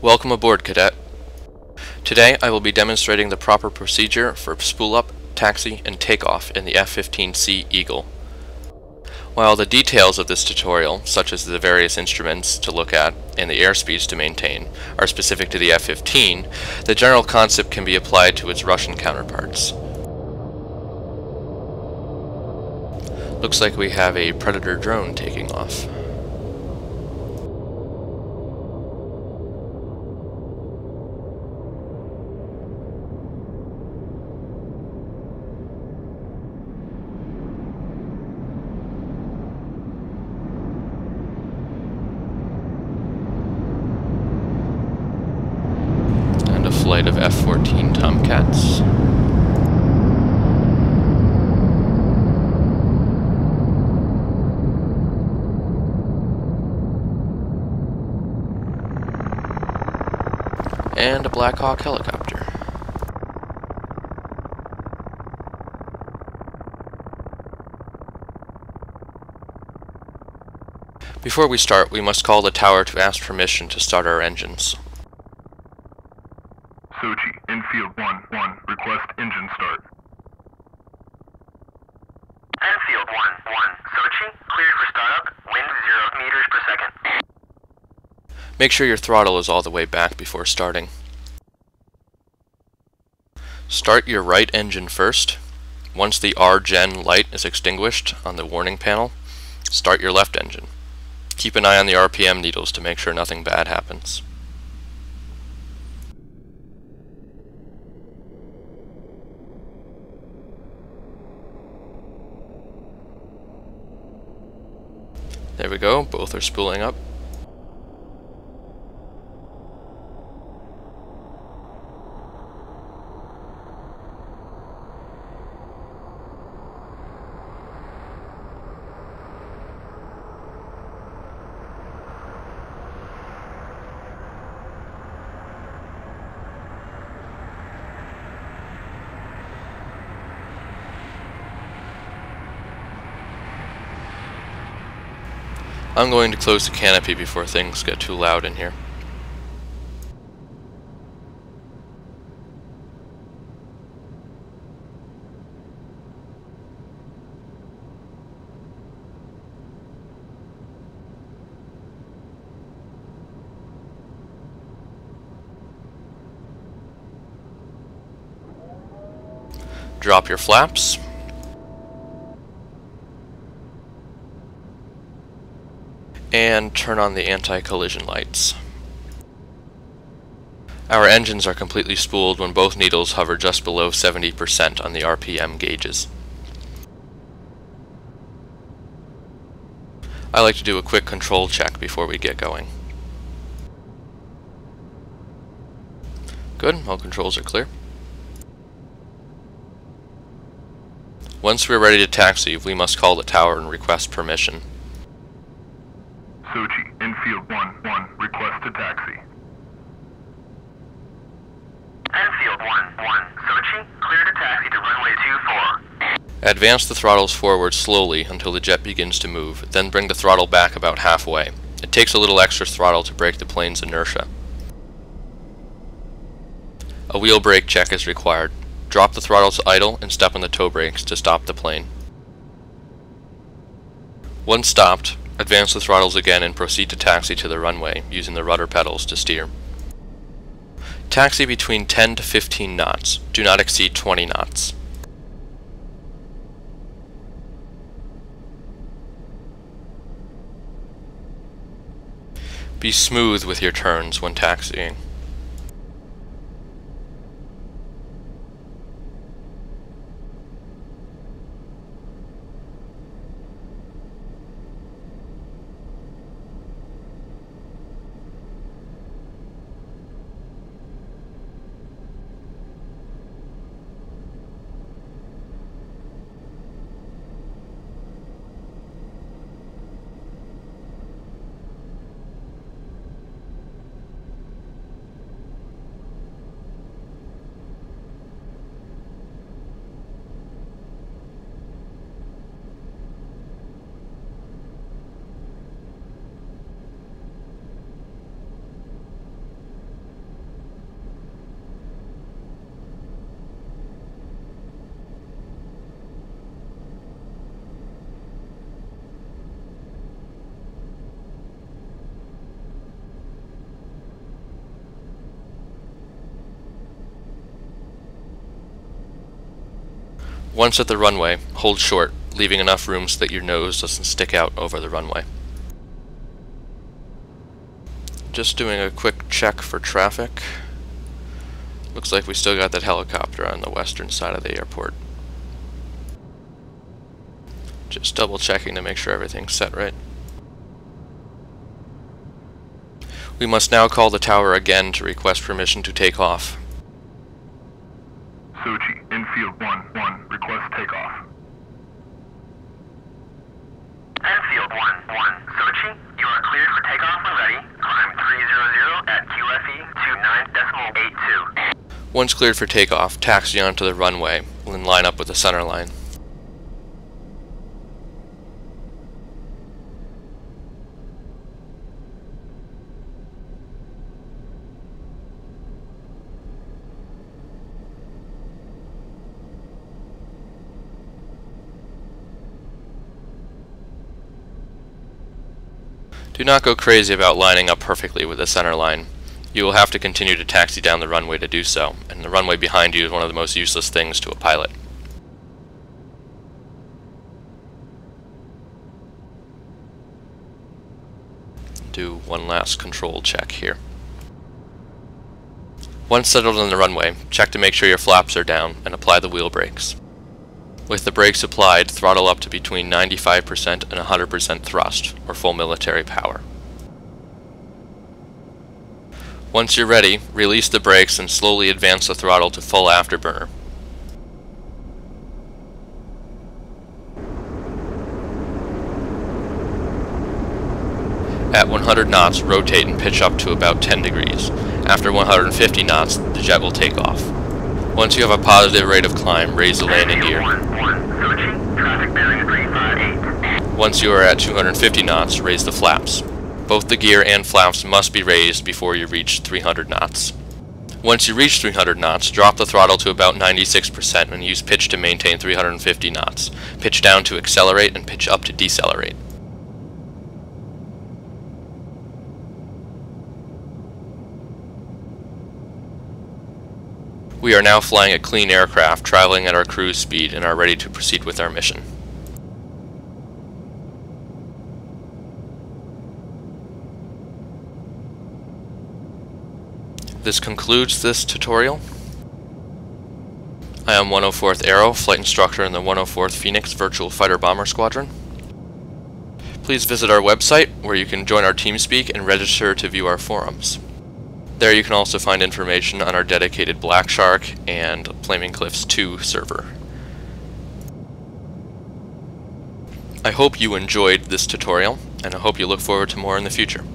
Welcome aboard, Cadet. Today I will be demonstrating the proper procedure for spool up, taxi, and takeoff in the F-15C Eagle. While the details of this tutorial, such as the various instruments to look at and the airspeeds to maintain, are specific to the F-15, the general concept can be applied to its Russian counterparts. Looks like we have a Predator drone taking off. And a flight of F-14 Tomcats. And a Black Hawk helicopter. Before we start, we must call the tower to ask permission to start our engines. Sochi, infield 1-1, request engine start. Enfield 1-1, Sochi, cleared for startup, wind 0 meters per second. Make sure your throttle is all the way back before starting. Start your right engine first. Once the RGen light is extinguished on the warning panel, start your left engine. Keep an eye on the RPM needles to make sure nothing bad happens. There we go, both are spooling up. I'm going to close the canopy before things get too loud in here. Drop your flaps. And turn on the anti-collision lights. Our engines are completely spooled when both needles hover just below 70% on the RPM gauges. I like to do a quick control check before we get going. Good, all controls are clear. Once we're ready to taxi, we must call the tower and request permission. Sochi, infield 1-1, request to taxi. Enfield 1-1, Sochi, cleared to taxi to runway 24. Advance the throttles forward slowly until the jet begins to move, then bring the throttle back about halfway. It takes a little extra throttle to break the plane's inertia. A wheel brake check is required. Drop the throttle to idle and step on the toe brakes to stop the plane. Once stopped, advance the throttles again and proceed to taxi to the runway, using the rudder pedals to steer. Taxi between 10 to 15 knots. Do not exceed 20 knots. Be smooth with your turns when taxiing. Once at the runway, hold short, leaving enough room so that your nose doesn't stick out over the runway. Just doing a quick check for traffic. Looks like we still got that helicopter on the western side of the airport. Just double checking to make sure everything's set right. We must now call the tower again to request permission to take off. Sochi, infield 1-1, request takeoff. Enfield 1-1, Sochi, you are cleared for takeoff when ready. Climb 300 at QFE 29.82. Once cleared for takeoff, taxi onto the runway and line up with the center line. Do not go crazy about lining up perfectly with the center line. You will have to continue to taxi down the runway to do so, and the runway behind you is one of the most useless things to a pilot. Do one last control check here. Once settled on the runway, check to make sure your flaps are down and apply the wheel brakes. With the brakes applied, throttle up to between 95% and 100% thrust, or full military power. Once you're ready, release the brakes and slowly advance the throttle to full afterburner. At 100 knots, rotate and pitch up to about 10 degrees. After 150 knots, the jet will take off. Once you have a positive rate of climb, raise the landing gear. Once you are at 250 knots, raise the flaps. Both the gear and flaps must be raised before you reach 300 knots. Once you reach 300 knots, drop the throttle to about 96% and use pitch to maintain 350 knots. Pitch down to accelerate and pitch up to decelerate. We are now flying a clean aircraft, traveling at our cruise speed, and are ready to proceed with our mission. This concludes this tutorial. I am 104th Aero, flight instructor in the 104th Phoenix Virtual Fighter Bomber Squadron. Please visit our website, where you can join our TeamSpeak and register to view our forums. There you can also find information on our dedicated Black Shark and Flaming Cliffs 2 server. I hope you enjoyed this tutorial, and I hope you look forward to more in the future.